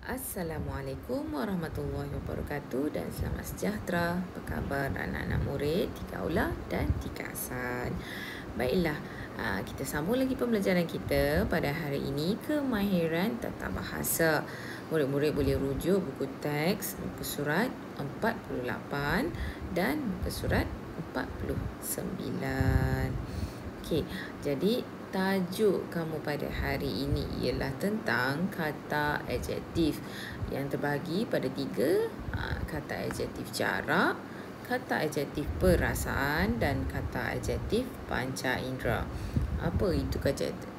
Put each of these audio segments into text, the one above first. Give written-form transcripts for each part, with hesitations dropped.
Assalamualaikum warahmatullahi wabarakatuh dan selamat sejahtera. Apa khabar anak-anak murid Tika Aula dan Tika Hasan? Baiklah, kita sambung lagi pembelajaran kita pada hari ini, kemahiran tata bahasa. Murid-murid boleh rujuk buku teks muka surat 48 dan muka surat 49. Okey, jadi tajuk kamu pada hari ini ialah tentang kata adjektif yang terbahagi pada 3, kata adjektif jarak, kata adjektif perasaan dan kata adjektif panca indera. Apa itu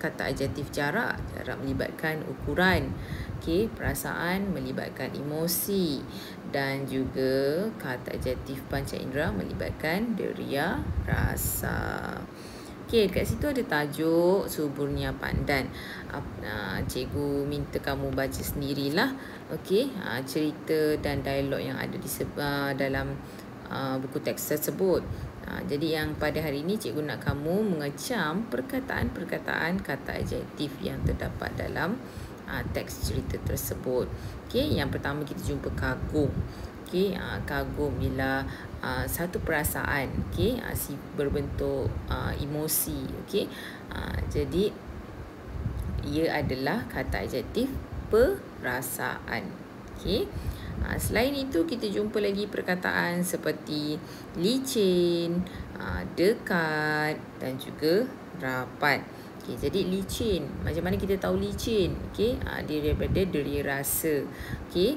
kata adjektif jarak? Jarak melibatkan ukuran. Okey, perasaan melibatkan emosi dan juga kata adjektif panca indera melibatkan deria rasa. Okey, kat situ ada tajuk suburnya pandan. Cikgu minta kamu baca sendirilah. Okey, cerita dan dialog yang ada di dalam buku teks tersebut. Jadi yang pada hari ini cikgu nak kamu mengecam perkataan-perkataan kata adjektif yang terdapat dalam teks cerita tersebut. Okey, yang pertama kita jumpa kagum. Okey, kagum ialah satu perasaan, okey, berbentuk emosi, okey. Jadi ia adalah kata adjektif perasaan. Okey. Selain itu kita jumpa lagi perkataan seperti licin, dekat dan juga rapat. Okey, jadi licin, macam mana kita tahu licin? Okey, dia daripada deria rasa. Okey,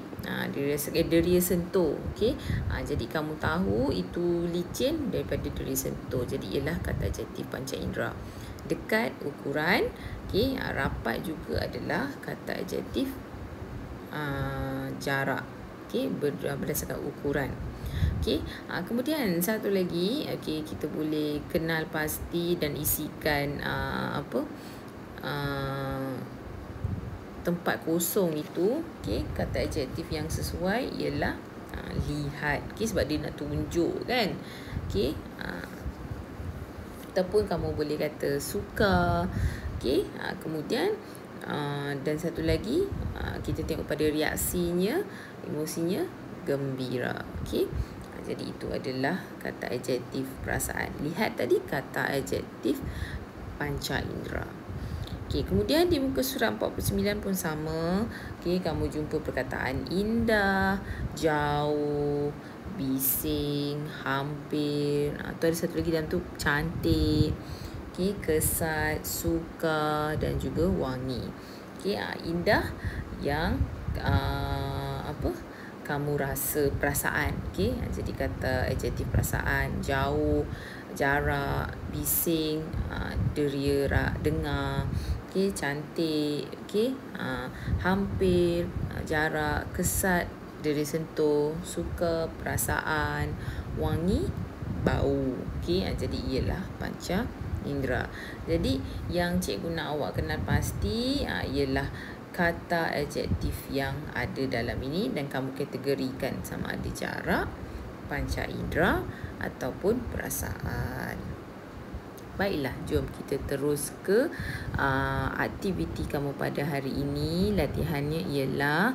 deria sentuh. Okey, jadi kamu tahu itu licin daripada deria sentuh. Jadi ialah kata adjektif panca indera. Dekat, ukuran. Okey, rapat juga adalah kata adjektif jarak. Okey, berdasarkan ukuran. Okey, kemudian satu lagi, okey, kita boleh kenal pasti dan isikan tempat kosong itu. Okey, kata adjektif yang sesuai ialah lihat. Okey, sebab dia nak tunjuk kan. Okey, ataupun kamu boleh kata suka. Okey, kemudian dan satu lagi, kita tengok pada reaksinya, emosinya gembira. Okey, jadi itu adalah kata adjektif perasaan. Lihat tadi kata adjektif panca indera. Okey, kemudian di muka surat 49 pun sama. Okey, kamu jumpa perkataan indah, jauh, bising, hampir. Tu ada satu lagi dalam tu cantik. Okey, kesat, suka dan juga wangi. Okey, indah yang kamu rasa perasaan. Okey, jadi kata adjektif perasaan. Jauh, jarak, bising, deria dengar. Okey, cantik. Okey, hampir, jarak, kesat, deria sentuh, suka, perasaan, wangi, bau. Okey, jadi ialah panca indera. Jadi yang cikgu nak awak kenal pasti ialah kata adjektif yang ada dalam ini dan kamu kategorikan sama ada jarak, panca indera ataupun perasaan. Baiklah, jom kita terus ke aktiviti kamu pada hari ini. Latihannya ialah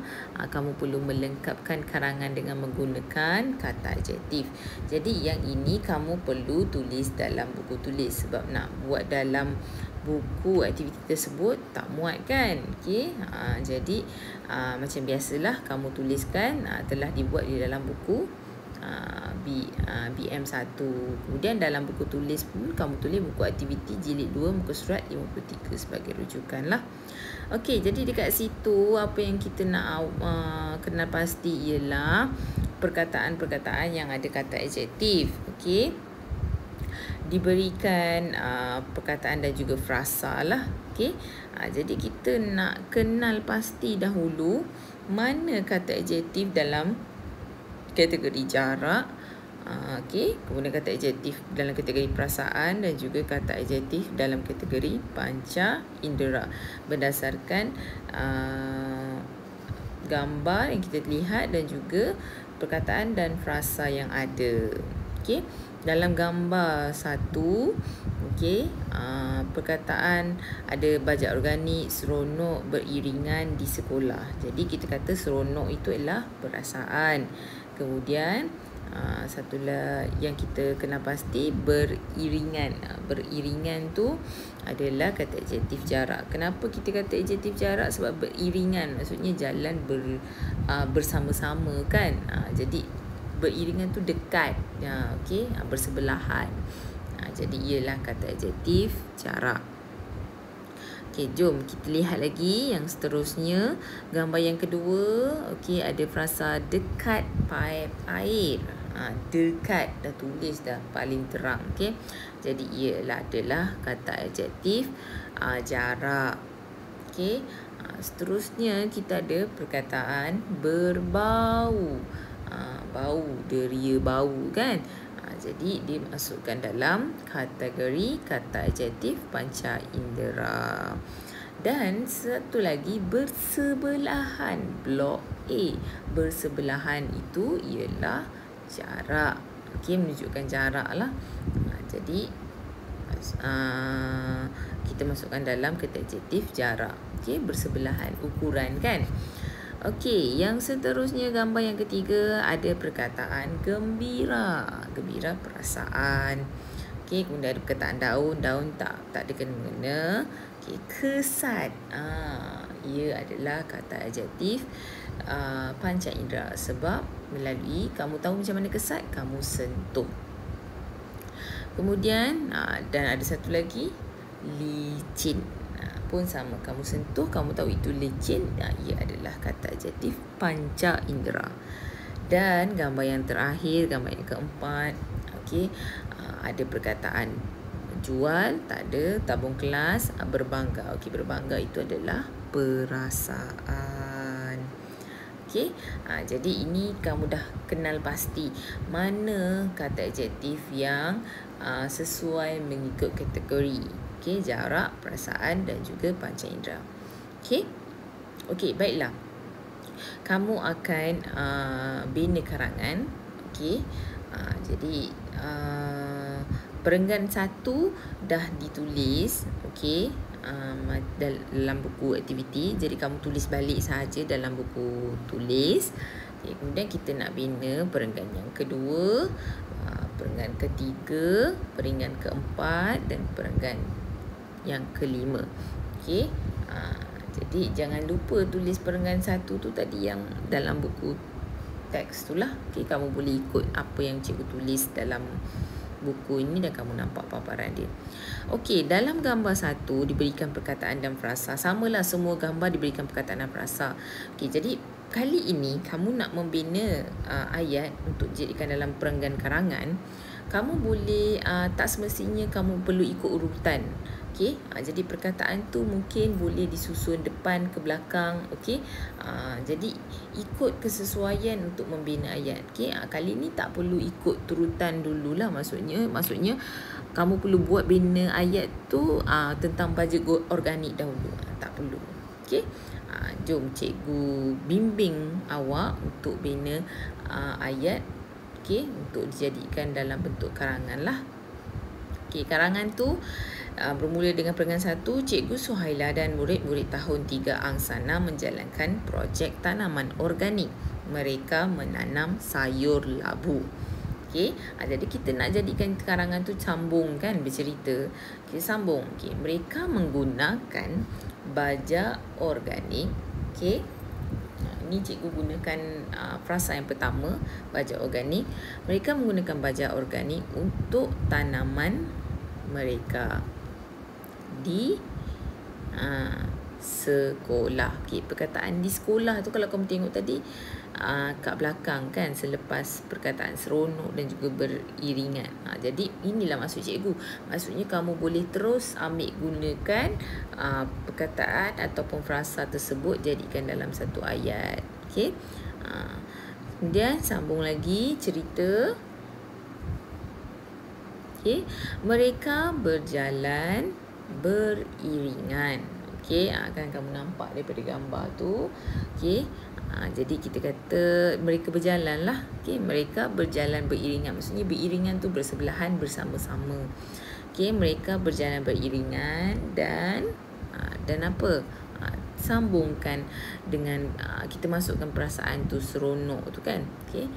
kamu perlu melengkapkan karangan dengan menggunakan kata adjektif. Jadi yang ini kamu perlu tulis dalam buku tulis sebab nak buat dalam buku aktiviti tersebut tak muat kan. Okey, jadi macam biasalah kamu tuliskan telah dibuat di dalam buku BM1. Kemudian dalam buku tulis pun kamu tulis buku aktiviti jilid 2 muka surat 53 sebagai rujukan lah. Okey, jadi dekat situ apa yang kita nak kenal pasti ialah perkataan-perkataan yang ada kata adjektif. Okey, diberikan perkataan dan juga frasa lah. Okey, jadi kita nak kenal pasti dahulu mana kata adjektif dalam kategori jarak. Okey, kemudian kata adjektif dalam kategori perasaan dan juga kata adjektif dalam kategori panca indera berdasarkan gambar yang kita lihat dan juga perkataan dan frasa yang ada. Okey, dalam gambar 1, okey, perkataan ada bajak organik, seronok, beriringan di sekolah. Jadi kita kata seronok itu adalah perasaan. Kemudian satulah yang kita kena pasti beriringan. Beriringan tu adalah kata adjektif jarak. Kenapa kita kata adjektif jarak? Sebab beriringan, maksudnya jalan bersama-sama kan. Jadi beriringan tu dekat, okey, bersebelahan. Jadi ialah kata adjektif jarak. Okey, jom kita lihat lagi yang seterusnya. Gambar yang kedua, okey, ada frasa dekat paip air. Dekat, dah tulis dah paling terang, okey. Jadi ialah adalah kata adjektif jarak. Okey. Seterusnya kita ada perkataan berbau. Bau, deria bau kan. Jadi dia masukkan dalam kategori kata adjektif panca indera. Dan satu lagi bersebelahan, blok A. Bersebelahan itu ialah jarak. Okey, menunjukkan jarak lah. Jadi kita masukkan dalam kata adjektif jarak. Okey, bersebelahan, ukuran kan. Okey, yang seterusnya gambar yang ketiga ada perkataan gembira. Gembira perasaan. Okey, kemudian ada perkataan daun. Daun tak ada kena-mengena. Okey, kesat. Ia adalah kata adjektif panca indera sebab melalui kamu tahu macam mana kesat, kamu sentuh. Kemudian dan ada satu lagi licin. Pun sama, kamu sentuh, kamu tahu itu licin, ia adalah kata adjektif panca indera. Dan gambar yang terakhir, gambar yang keempat, okey, ada perkataan jual, tak ada, tabung kelas, berbangga. Okey, berbangga itu adalah perasaan. Okey, jadi ini kamu dah kenal pasti mana kata adjektif yang sesuai mengikut kategori. Okey, jarak, perasaan dan juga panca indera. Okey. Okey, baiklah. Kamu akan bina karangan. Okey. Jadi perenggan 1 dah ditulis, okey, dalam buku aktiviti. Jadi kamu tulis balik sahaja dalam buku tulis. Okay, kemudian kita nak bina perenggan yang kedua, perenggan ketiga, perenggan keempat dan perenggan yang kelima. Okey. Jadi jangan lupa tulis perenggan 1 tu tadi yang dalam buku teks tu lah. Okey, kamu boleh ikut apa yang cikgu tulis dalam buku ini dan kamu nampak paparan dia. Okey, dalam gambar 1 diberikan perkataan dan frasa. Samalah semua gambar diberikan perkataan dan frasa. Okey, jadi kali ini kamu nak membina ayat untuk dijadikan dalam perenggan karangan. Kamu boleh tak semestinya kamu perlu ikut urutan. Okey, jadi perkataan tu mungkin boleh disusun depan ke belakang. Okey, jadi ikut kesesuaian untuk membina ayat. Okey, kali ni tak perlu ikut turutan dululah. Maksudnya kamu perlu buat bina ayat tu tentang baja organik dahulu. Tak perlu. Okey, jom cikgu bimbing awak untuk bina ayat. Okey, untuk dijadikan dalam bentuk karangan lah. Okey, karangan tu bermula dengan perenggan 1. Cikgu Suhaila dan murid-murid tahun 3 Angsana menjalankan projek tanaman organik. Mereka menanam sayur labu. Okey, jadi kita nak jadikan karangan tu sambung kan, bercerita. Kita sambung. Okey, mereka menggunakan baja organik. Okey. Ini cikgu gunakan frasa yang pertama, baja organik. Mereka menggunakan baja organik untuk tanaman mereka di sekolah. Okey, perkataan di sekolah tu kalau kamu tengok tadi kat belakang kan, selepas perkataan seronok dan juga beriringan. Jadi inilah maksud cikgu. Maksudnya kamu boleh terus ambil gunakan perkataan ataupun frasa tersebut jadikan dalam satu ayat. Okey. Kemudian sambung lagi cerita. Okey, mereka berjalan beriringan. Okey, kan kamu nampak daripada gambar tu. Okey, jadi kita kata mereka berjalan lah. Okey, mereka berjalan beriringan. Maksudnya beriringan tu bersebelahan bersama-sama. Okey, Okey, mereka berjalan beriringan dan apa? Sambungkan dengan kita masukkan perasaan tu seronok tu kan. Okey.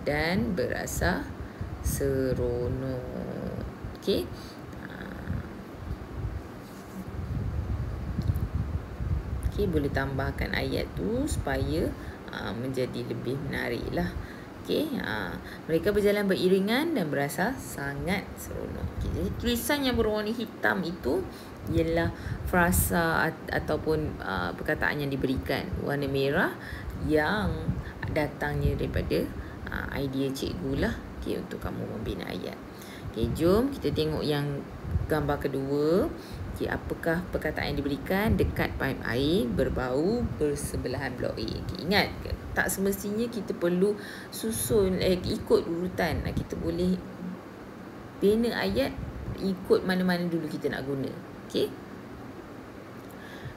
Dan berasa seronok. Okey. Okey, boleh tambahkan ayat tu supaya menjadi lebih menarik lah. Okey, mereka berjalan beriringan dan berasa sangat seronok. Okay, jadi tulisan yang berwarna hitam itu ialah frasa ataupun perkataan yang diberikan. Warna merah yang datangnya daripada idea cikgu lah. Okey, untuk kamu membina ayat. Okey, jom kita tengok yang gambar kedua. Okey, apakah perkataan yang diberikan? Dekat paip air, berbau, bersebelahan blok A. Okay, ingat, tak semestinya kita perlu susun ikut urutan. Kita boleh bina ayat ikut mana-mana dulu kita nak guna. Okey.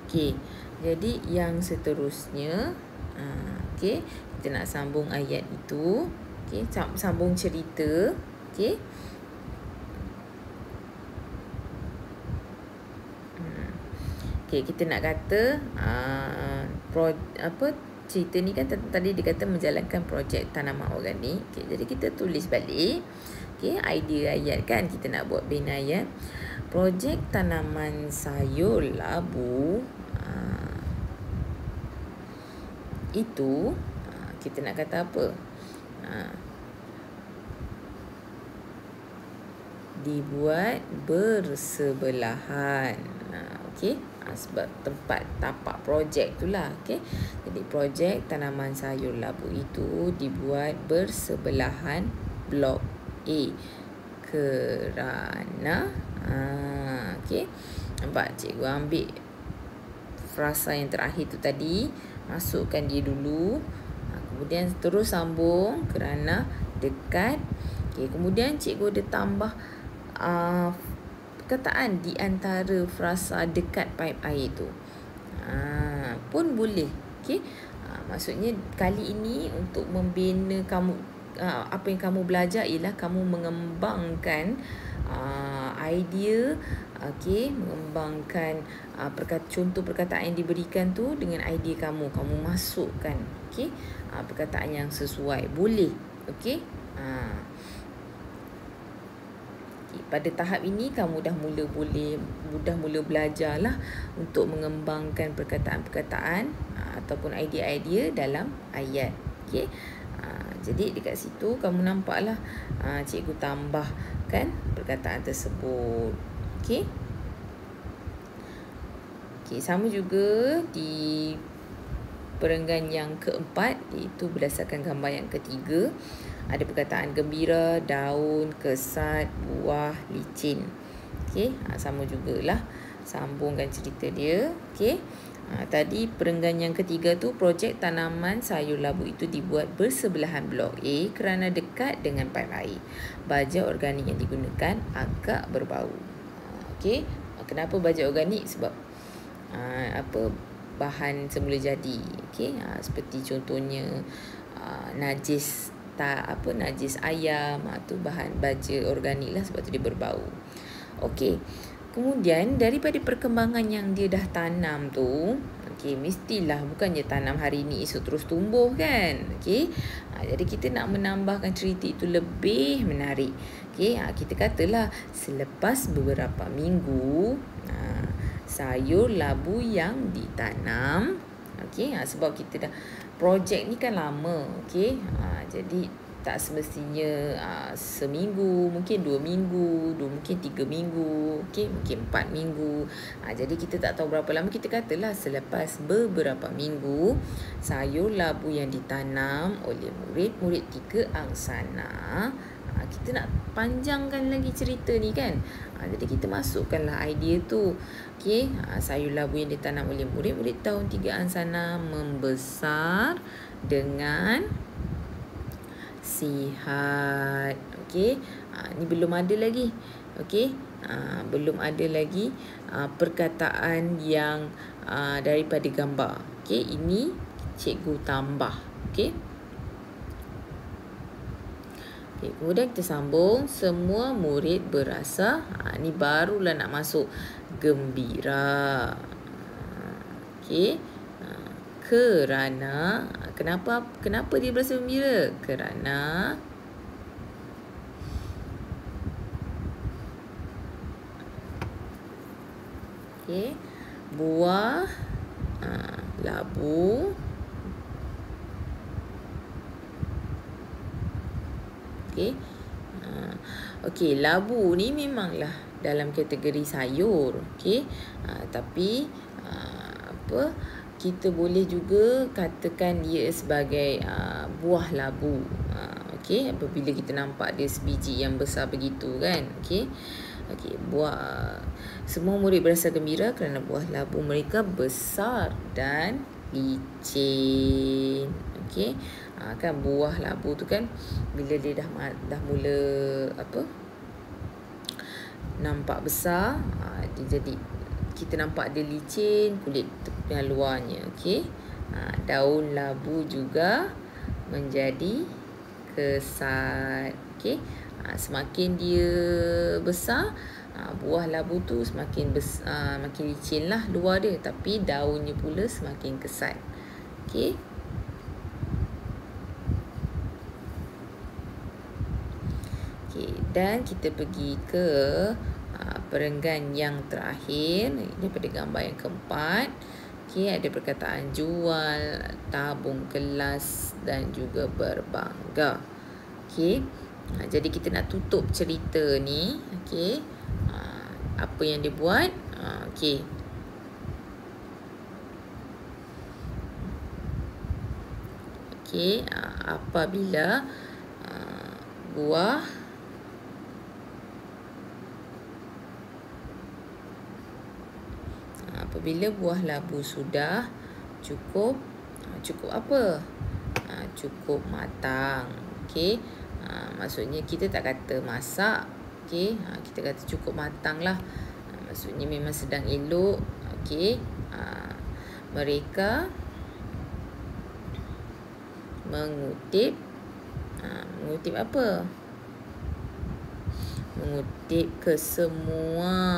Okey. Jadi yang seterusnya, okey, kita nak sambung ayat itu. Okey, sambung cerita. Okey. Okey, kita nak kata cerita ni kan tadi dia kata menjalankan projek tanaman organik. Okey, jadi kita tulis balik. Okey, idea ayat kan kita nak buat bina ayat. Projek tanaman sayur labu itu kita nak kata apa? Dibuat bersebelahan. Okey, sebab tempat tapak projek itulah. Okey, jadi projek tanaman sayur labu itu dibuat bersebelahan blok A kerana okey, nampak cikgu ambil frasa yang terakhir tu tadi, masukkan dia dulu, kemudian terus sambung kerana dekat. Okey, kemudian cikgu ada tambah perkataan di antara frasa dekat paip air tu pun boleh. Okey, maksudnya kali ini untuk membina kamu, apa yang kamu belajar ialah kamu mengembangkan idea. Okey, mengembangkan contoh perkataan yang diberikan tu dengan idea kamu masukkan. Okey, perkataan yang sesuai boleh. Okey. Pada tahap ini kamu dah mula belajarlah untuk mengembangkan perkataan-perkataan ataupun idea-idea dalam ayat. Okey. Jadi dekat situ kamu nampaklah cikgu tambahkan perkataan tersebut. Okey. Okey, sama juga di perenggan yang keempat, iaitu berdasarkan gambar yang ketiga. Ada perkataan gembira, daun, kesat, buah, licin. Okey, sama jugalah. Sambungkan cerita dia. Okey. Tadi perenggan yang ketiga tu, projek tanaman sayur labu itu dibuat bersebelahan blok A kerana dekat dengan paip air. Baja organik yang digunakan agak berbau. Okey, kenapa baja organik? Sebab bahan semula jadi. Okey, seperti contohnya najis ayam, tu bahan baja organik lah, sebab tu dia berbau. Okey. Kemudian daripada perkembangan yang dia dah tanam tu, okey, mestilah bukannya tanam hari ni esok terus tumbuh kan. Okey. Jadi kita nak menambahkan cerita itu lebih menarik. Okey, kita katalah selepas beberapa minggu sayur labu yang ditanam. Okey, sebab kita dah projek ni kan lama. Okey. Jadi tak semestinya seminggu, mungkin 2 minggu, mungkin 3 minggu, okey, mungkin 4 minggu. Jadi kita tak tahu berapa lama, kita katalah selepas beberapa minggu sayur labu yang ditanam oleh murid-murid 3 angsana. Kita nak panjangkan lagi cerita ni kan. Jadi kita masukkanlah idea tu. Okey, sayur labu yang ditanam oleh murid-murid tahun 3 angsana membesar dengan sihat. Okey, ni belum ada lagi. Okey, belum ada lagi perkataan yang daripada gambar. Okey, ini cikgu tambah. Okey. Okay, kemudian kita sambung. Semua murid berasa, ni barulah nak masuk gembira. Okay. Kerana, kenapa dia berasa gembira? Kerana buah labu labu ni memanglah dalam kategori sayur. Tapi kita boleh juga katakan dia sebagai buah labu. Apabila kita nampak dia sebiji yang besar begitu kan. Semua murid berasa gembira kerana buah labu mereka besar dan licin. Kan buah labu tu kan bila dia dah mula nampak besar, dia jadi kita nampak dia licin kulit yang luarnya. Daun labu juga menjadi kesat. Semakin dia besar, buah labu tu semakin besar, makin licin lah luar dia, tapi daunnya pula semakin kesat. Dan kita pergi ke perenggan yang terakhir daripada gambar yang keempat. Ada perkataan jual, tabung kelas dan juga berbangga. Jadi kita nak tutup cerita ni. Apa yang dia buat? Apabila buah labu sudah cukup apa? Cukup matang. Maksudnya kita tak kata masak. Kita kata cukup matang lah. Maksudnya memang sedang elok. Mereka mengutip apa? Mengutip kesemuanya.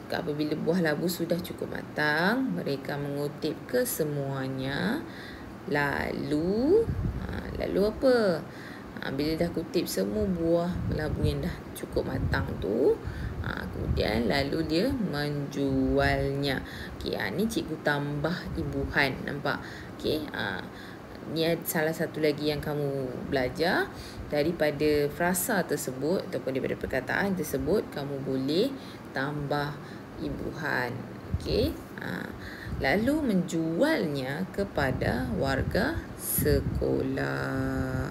Apabila buah labu sudah cukup matang, mereka mengutip kesemuanya. Lalu apa? Bila dah kutip semua buah labu yang dah cukup matang tu, kemudian lalu dia menjualnya. Ni cikgu tambah imbuhan, nampak? Ni salah satu lagi yang kamu belajar. Daripada frasa tersebut ataupun daripada perkataan tersebut, kamu boleh tambah imbuhan. Lalu menjualnya kepada warga sekolah.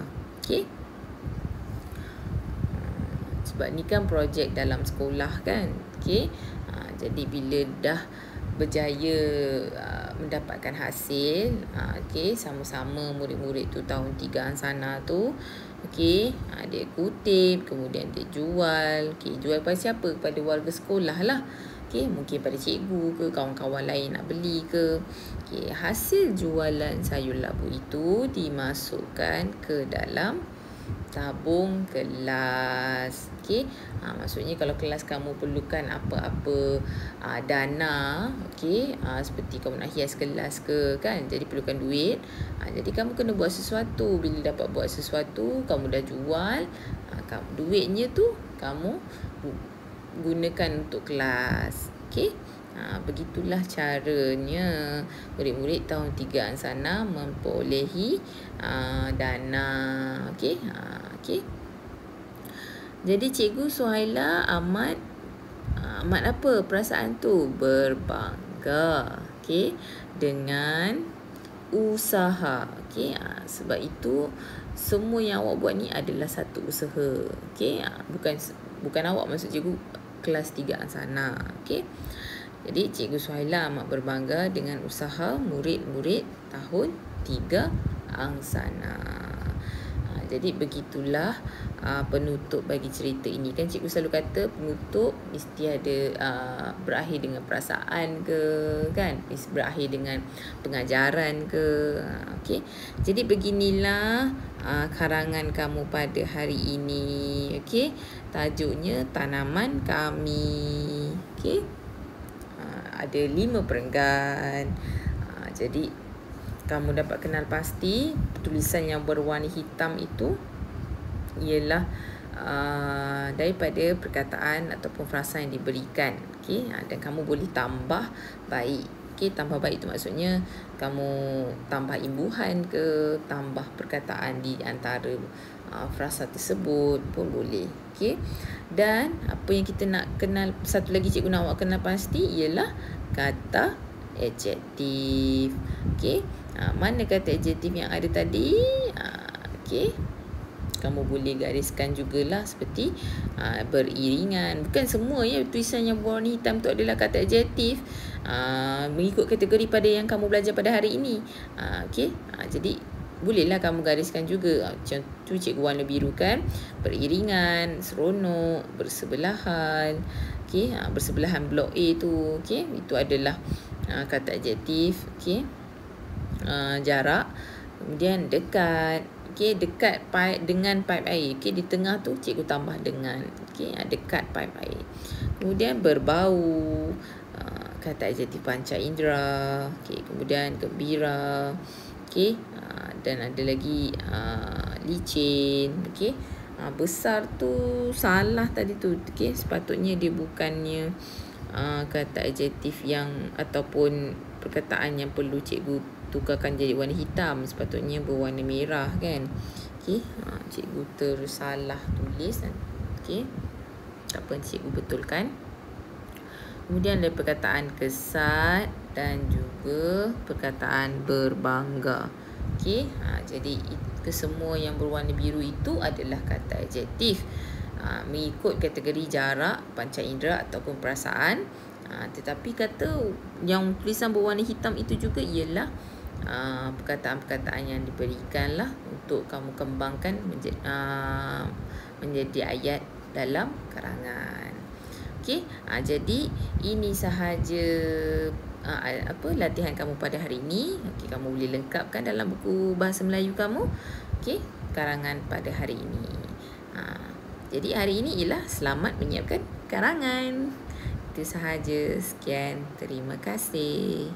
Sebab ni kan projek dalam sekolah kan. Jadi bila dah berjaya mendapatkan hasil, sama-sama murid-murid tu tahun 3 Angsana tu, dia kutip, kemudian dia jual. Jual pada siapa? Kepada warga sekolah lah. Mungkin pada cikgu ke kawan-kawan lain nak beli ke. Hasil jualan sayur labu itu dimasukkan ke dalam tabung kelas. Maksudnya kalau kelas kamu perlukan apa-apa dana, seperti kamu nak hias kelas ke kan, jadi perlukan duit. Jadi kamu kena buat sesuatu. Bila dapat buat sesuatu, kamu dah jual, duitnya tu kamu gunakan untuk kelas. Begitulah caranya murid-murid tahun 3 Angsana memperolehi dana. Jadi cikgu Suhaila amat apa perasaan tu? Berbangga. Dengan usaha. Sebab itu semua yang awak buat ni adalah satu usaha. Bukan awak, maksud cikgu kelas 3 Angsana. Jadi cikgu Suhaila amat berbangga dengan usaha murid-murid tahun 3 Angsana. Jadi begitulah penutup bagi cerita ini. Kan cikgu selalu kata penutup mesti ada berakhir dengan perasaan ke, kan? Berakhir dengan pengajaran ke. Okey. Jadi beginilah karangan kamu pada hari ini. Okey. Tajuknya Tanaman Kami. Okey. Ada 5 perenggan. Jadi kamu dapat kenal pasti tulisan yang berwarna hitam itu ialah daripada perkataan ataupun frasa yang diberikan. Okey, dan kamu boleh tambah baik. Okey, tambah baik itu maksudnya kamu tambah imbuhan ke, tambah perkataan di antara frasa tersebut pun boleh. Okey. Dan apa yang kita nak kenal, satu lagi cikgu nak awak kenal pasti ialah kata adjektif. Okey. Mana kata adjektif yang ada tadi? Okey. Kamu boleh gariskan jugalah seperti beriringan. Bukan semua ya tulisan yang berwarna hitam tu adalah kata adjektif. Mengikut kategori pada yang kamu belajar pada hari ini. Okey. Jadi bolehlah kamu gariskan juga. Macam tu cikgu warna biru kan. Beriringan, seronok, bersebelahan. Okey. Bersebelahan blok A tu. Okey. Itu adalah kata adjektif. Okey. Jarak, kemudian dekat. Okey, dekat pipe dengan pipe air. Okey, di tengah tu cikgu tambah dengan. Okey, dekat pipe air. Kemudian berbau, kata adjektif panca indera. Okey, kemudian gembira. Okey, dan ada lagi licin. Okey, besar tu salah tadi tu. Okey, sepatutnya dia bukannya kata adjektif yang ataupun perkataan yang perlu cikgu tukarkan jadi warna hitam, sepatutnya berwarna merah kan. Okey, cikgu tersalah tulis. Okey, tak apa, cikgu betulkan. Kemudian ada perkataan kesat dan juga perkataan berbangga. Okey, jadi kesemua yang berwarna biru itu adalah kata adjektif. Mengikut kategori jarak, panca indera ataupun perasaan. Tetapi kata yang tulisan berwarna hitam itu juga ialah perkataan-perkataan yang diberikan lah untuk kamu kembangkan menjadi ayat dalam karangan. Okey, jadi ini sahaja latihan kamu pada hari ini. Okey, kamu boleh lengkapkan dalam buku bahasa Melayu kamu. Okey, karangan pada hari ini. Jadi hari ini ialah selamat menyiapkan karangan. Itu sahaja. Sekian. Terima kasih.